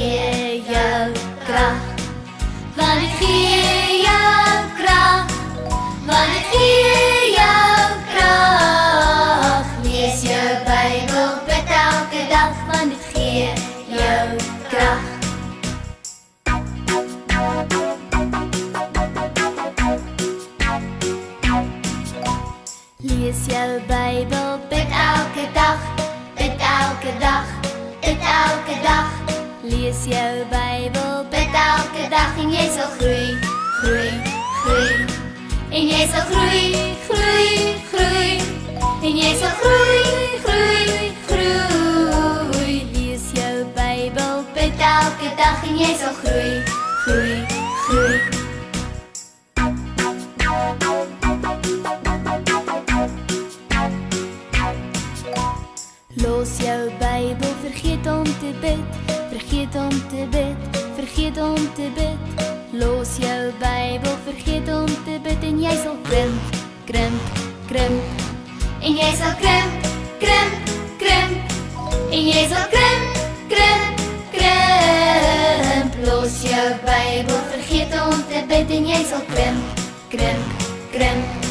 gee jou krag. Want ek gee jou krag. Want ek gee jou krag. Lees jou Bybel, bid elke dag, want dit gee jou krag. Lees jou Bybel, bid elke dag, bid elke dag, bid elke dag. Lees jou Bybel, bid elke dag en jy sal groei, groei, groei. En jy sal groei, groei, groei. En jy sal groei, groei, groei. Lees jou Bybel, bid elke dag en jy sal groei, groei, groei. Los jou Bybel, vergeet om te bid, vergeet om te bid, vergeet om te bid. Los jou Bybel, vergeet om te bid en jy sal krimp, krimp, krimp. En jy sal krimp, krimp, krimp. En jy sal krimp, krimp, krimp. Los jou Bybel, vergeet om te bid en jy sal krimp, krimp, krimp.